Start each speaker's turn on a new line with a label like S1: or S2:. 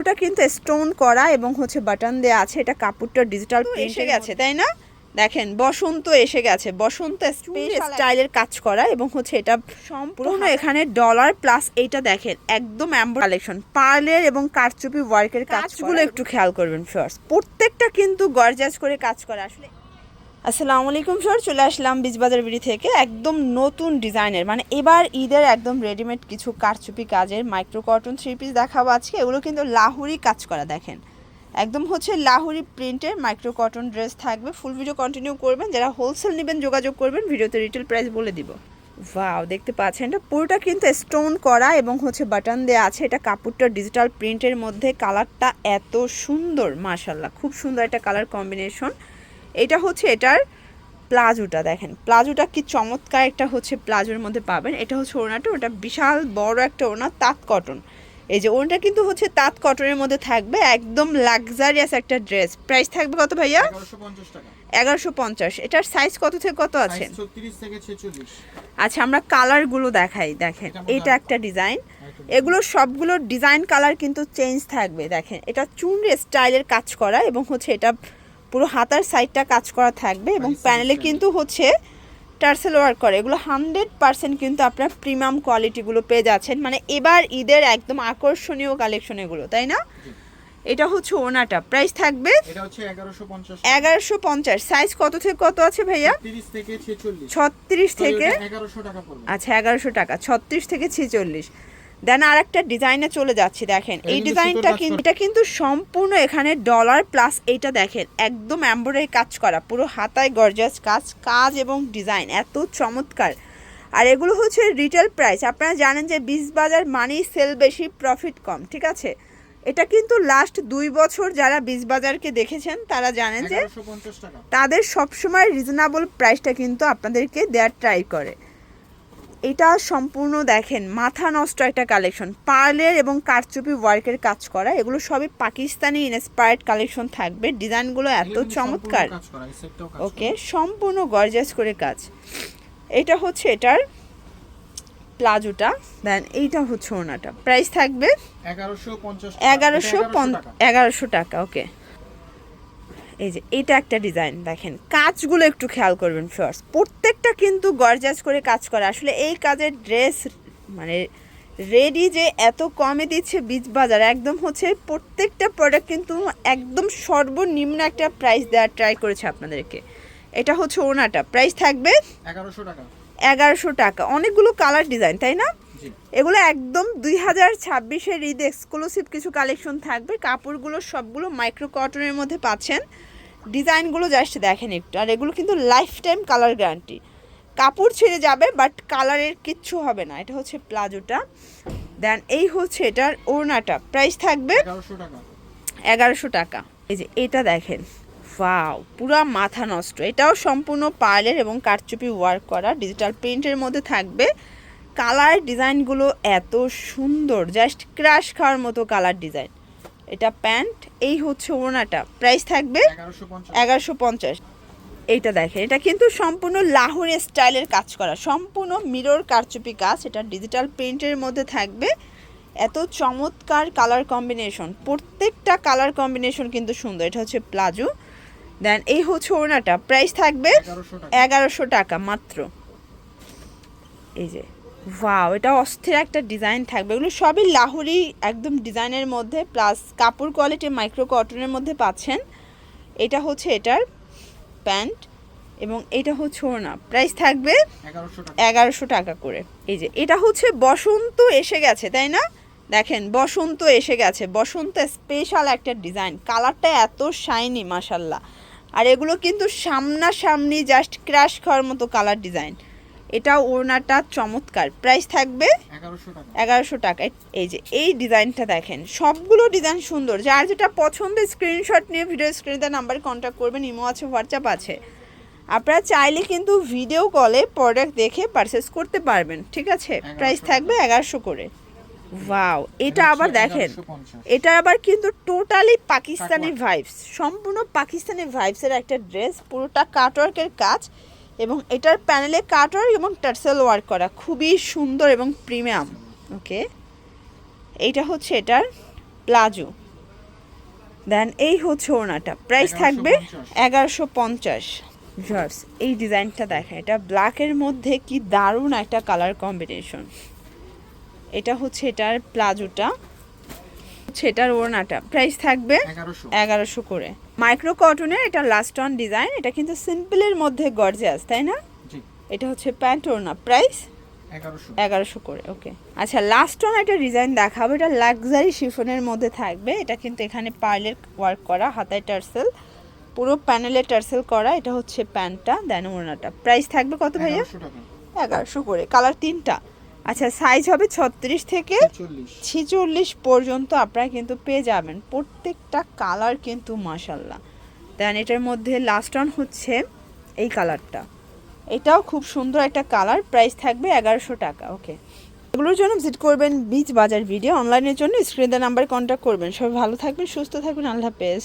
S1: এটা কিন্তু স্টোন করা এবং হচ্ছে বাটন দেয়া আছে। এটা কাপড়টা ডিজিটাল এসে গেছে, তাই না? দেখেন বসন্ত এসে গেছে, বসন্ত স্টাইলের কাজ করা এবং হচ্ছে এটা সম্পূর্ণ এখানে ডলার প্লাস। এইটা দেখেন একদম এমব্রয়ডারি কালেকশন, পার্লের এবং কারচুপি ওয়ার্কের কাজগুলো একটু খেয়াল করবেন ফার্স্ট। প্রত্যেকটা কিন্তু গর্জাস করে কাজ করা। আসলে আসসালামু আলাইকুম স্যার, চলে আসলাম বীজবাজার বিডি থেকে একদম নতুন ডিজাইনের, মানে এবার ঈদের একদম রেডিমেড কিছু কারচুপি কাজের মাইক্রো কটন থ্রি পিস দেখাবো আজকে। এগুলো কিন্তু লাহুরি কাজ করা, দেখেন একদম হচ্ছে লাহুরি প্রিন্টের মাইক্রো কটন ড্রেস থাকবে। ফুল ভিডিও কন্টিনিউ করবেন, যারা হোলসেল নেবেন যোগাযোগ করবেন, ভিডিওতে রিটেল প্রাইস বলে দিব। ওয়াও, দেখতে পাচ্ছেন এটা পুরোটা কিন্তু স্টোন করা এবং হচ্ছে বাটন দেওয়া আছে। এটা কাপড়টা ডিজিটাল প্রিন্টের মধ্যে, কালারটা এত সুন্দর মাশাআল্লাহ, খুব সুন্দর একটা কালার কম্বিনেশন। এটা হচ্ছে এটার প্লাজোটা, দেখেন প্লাজোটা কি চমৎকার একটা হচ্ছে প্লাজোর মধ্যে পাবেন। এটা হচ্ছে ওড়নাটা, ওটা বিশাল বড় একটা ওড়না, তাঁত কটন। এই যে ওড়নাটা কিন্তু হচ্ছে তাঁত কটনের মধ্যে থাকবে, একদম লাক্সারিয়াস একটা ড্রেস। প্রাইস থাকবে কত ভাইয়া? 1150। এটার সাইজ কত থেকে কত আছে?
S2: 36 থেকে 46।
S1: আচ্ছা, আমরা কালারগুলো দেখাই। দেখেন এটা একটা ডিজাইন, এগুলো সবগুলো ডিজাইন কালার কিন্তু চেঞ্জ থাকবে। দেখেন এটা চুনরি স্টাইলের কাজ করা এবং হচ্ছে এটা পুরো হাতার সাইডটা কাজ করা থাকবে এবং প্যানেলে কিন্তু হচ্ছে টার্সেল ওয়ার্ক করে। এগুলো 100% কিন্তু আপনার প্রিমিয়াম কোয়ালিটিগুলো পেয়ে যাচ্ছেন, মানে এবার ঈদের একদম আকর্ষণীয় কালেকশন এগুলো, তাই না? এটা হচ্ছে ওনাটা, প্রাইস থাকবে
S2: এটা হচ্ছে 1150।
S1: 1150। সাইজ কত থেকে কত আছে ভাইয়া?
S2: 36 থেকে 46।
S1: 36 থেকে
S2: 1100 টাকা পড়বে।
S1: আচ্ছা 1100 টাকা, 36 থেকে 46। দেন আর একটা ডিজাইনে চলে যাচ্ছি। দেখেন এই ডিজাইনটা কিন্তু, এটা কিন্তু সম্পূর্ণ এখানে ডলার প্লাস। এইটা দেখেন একদম এমব্রয়ডারি কাজ করা, পুরো হাতায় গর্জাস কাজ কাজ এবং ডিজাইন এত চমৎকার। আর এগুলো হচ্ছে রিটেল প্রাইস। আপনারা জানেন যে বীজবাজার মানি সেল বেশি, প্রফিট কম, ঠিক আছে? এটা কিন্তু লাস্ট 2 বছর যারা বীজবাজারকে দেখেছেন তারা জানেন যে
S2: 1150 টাকা।
S1: তাদের সবসময় রিজনেবল প্রাইসটা কিন্তু আপনাদেরকে দেওয়ার ট্রাই করে। এটা সম্পূর্ণ দেখেন মাথা নষ্ট একটা কালেকশন, পার্লের এবং কারচুপি ওয়ার্কের কাজ করা। এগুলো সবই পাকিস্তানি ইন্সপায়ার্ড কালেকশন থাকবে। ডিজাইনগুলো এত চমৎকার, ওকে সম্পূর্ণ গর্জাস করে কাজ। এটা হচ্ছে এটার প্লাজোটা, দেন এইটা হচ্ছে ওনাটা। প্রাইস থাকবে 1150 টাকা। ওকে, এই যে এটা একটা ডিজাইন, দেখেন কাজগুলো একটু খেয়াল করবেন ফার্স্ট। প্রত্যেকটা কিন্তু গর্জাস করে কাজ করা। আসলে এই কাজের ড্রেস মানে রেডি যে এত কমে দিচ্ছে বীজবাজার, একদম হচ্ছে প্রত্যেকটা প্রোডাক্ট কিন্তু একদম সর্বনিম্ন একটা প্রাইস দেওয়ার ট্রাই করেছে আপনাদেরকে। এটা হচ্ছে ওনাটা, প্রাইস থাকবে
S2: 1100 টাকা।
S1: 1100 টাকা। অনেকগুলো কালার ডিজাইন, তাই না? এগুলো একদম 2026-এর ঈদ এক্সক্লুসিভ কিছু কালেকশন থাকবে। কাপড়গুলো সবগুলো মাইক্রো কটনের মধ্যে পাচ্ছেন। ডিজাইনগুলো জাস্ট দেখেন একটু। আর এগুলো কিন্তু লাইফ টাইম কালার গ্যারান্টি, কাপড় ছেড়ে যাবে বাট কালারের কিচ্ছু হবে না। এটা হচ্ছে প্লাজোটা, দেন এই হচ্ছে এটার ওড়নাটা। প্রাইস থাকবে
S2: 1100 টাকা।
S1: 1100 টাকা। এই যে এটা দেখেন, ওয়াও পুরা মাথা নষ্ট। এটাও সম্পূর্ণ পার্লের এবং কারচুপি ওয়ার্ক করা, ডিজিটাল প্রিন্টের মধ্যে থাকবে। কালার ডিজাইনগুলো এত সুন্দর, জাস্ট ক্রাশ খাওয়ার মতো কালার ডিজাইন। এটা প্যান্ট, এই হচ্ছে ওড়নাটা। প্রাইস থাকবে 1150। এইটা দেখেন, এটা কিন্তু সম্পূর্ণ লাহোরি স্টাইলের কাজ করা, সম্পূর্ণ মিরর কারচুপি কাজ। এটা ডিজিটাল প্রিন্টের মধ্যে থাকবে। এত চমৎকার কালার কম্বিনেশন, প্রত্যেকটা কালার কম্বিনেশন কিন্তু সুন্দর। এটা হচ্ছে প্লাজো, দেন এই হচ্ছে ওড়নাটা। প্রাইস থাকবে 1100 টাকা মাত্র। এই যে ওয়াও, এটা অস্থির একটা ডিজাইন থাকবে। এগুলো সবই লাহোরি একদম ডিজাইনের মধ্যে, প্লাস কাপড় কোয়ালিটি মাইক্রো কটনের মধ্যে পাচ্ছেন। এটা হচ্ছে এটার প্যান্ট এবং এটা হচ্ছে ওড়না। প্রাইস থাকবে 1100 টাকা করে। এই যে এটা হচ্ছে বসন্ত এসে গেছে, তাই না? দেখেন বসন্ত এসে গেছে, বসন্ত স্পেশাল একটা ডিজাইন। কালারটা এত শাইনি মাশাল্লাহ। আর এগুলো কিন্তু সামনাসামনি জাস্ট ক্র্যাশ খাওয়ার মতো কালার ডিজাইন। এটা ওড়নাটা চমৎকার। প্রাইস থাকবে 1100 টাকা। এই যে এই ডিজাইনটা দেখেন, সবগুলো ডিজাইন সুন্দর। যার যেটা পছন্দ স্ক্রিনশট নিয়ে ভিডিও স্ক্রিনে দেওয়া নাম্বারে কন্ট্যাক্ট করবেন। ইমো আছে, হোয়াটসঅ্যাপ আছে। আপনারা চাইলে কিন্তু ভিডিও কলে প্রোডাক্ট দেখে পারচেস করতে পারবেন, ঠিক আছে? প্রাইস থাকবে 1100 করে। ওয়াও, এটা আবার দেখেন, এটা আবার কিন্তু টোটালি পাকিস্তানি ভাইবস, সম্পূর্ণ পাকিস্তানি ভাইবসের একটা ড্রেস। পুরোটা কাটওয়ার্কের কাজ এবং এটার প্যানেলে কাটওয়ার্ক এবং টার্সেল ওয়ার্ক করা, খুবই সুন্দর এবং প্রিমিয়াম। ওকে, এইটা হচ্ছে এটার প্লাজো, দেন এই হচ্ছে ওড়নাটা, প্রাইস থাকবে 1150। ভিউয়ার্স এই ডিজাইনটা দেখেন, এটা ব্ল্যাকের মধ্যে কি দারুণ একটা কালার কম্বিনেশন। এটা হচ্ছে এটার প্লাজোটা, হচ্ছে এটার ওড়নাটা, প্রাইস থাকবে 1100 করে। মাইক্রো কটনের এটা লাস্ট অন ডিজাইন, এটা কিন্তু সিম্পলের মধ্যে গর্জিয়াস, তাই না?
S2: জি
S1: এটা হচ্ছে প্যান্ট ওড়না, প্রাইস 1100 করে। ওকে, আচ্ছা লাস্ট অন একটা ডিজাইন দেখাবো, এটা লাক্সারি শিফনের মধ্যে থাকবে। এটা কিন্তু এখানে পার্লের ওয়ার্ক করা, হাতায় টার্সেল, পুরো প্যানেলে টার্সেল করা। এটা হচ্ছে প্যান্টটা, দেন ওড়নাটা, প্রাইস থাকবে কত ভাইয়া? 1100 করে। কালার তিনটা, আচ্ছা সাইজ হবে 36 থেকে 46 পর্যন্ত আপনারা কিন্তু পেয়ে যাবেন। প্রত্যেকটা কালার কিন্তু মাশাল্লাহ। দেন এটার মধ্যে লাস্ট অন হচ্ছে এই কালারটা, এটাও খুব সুন্দর একটা কালার, প্রাইস থাকবে 1100 টাকা। ওকে, এগুলোর জন্য ভিজিট করবেন বিচ বাজার ভিডিও, অনলাইনের জন্য স্ক্রিনে দেওয়া নাম্বারে কন্ট্যাক্ট করবেন। সবাই ভালো থাকবেন, সুস্থ থাকবেন, আল্লাহ হাফেজ।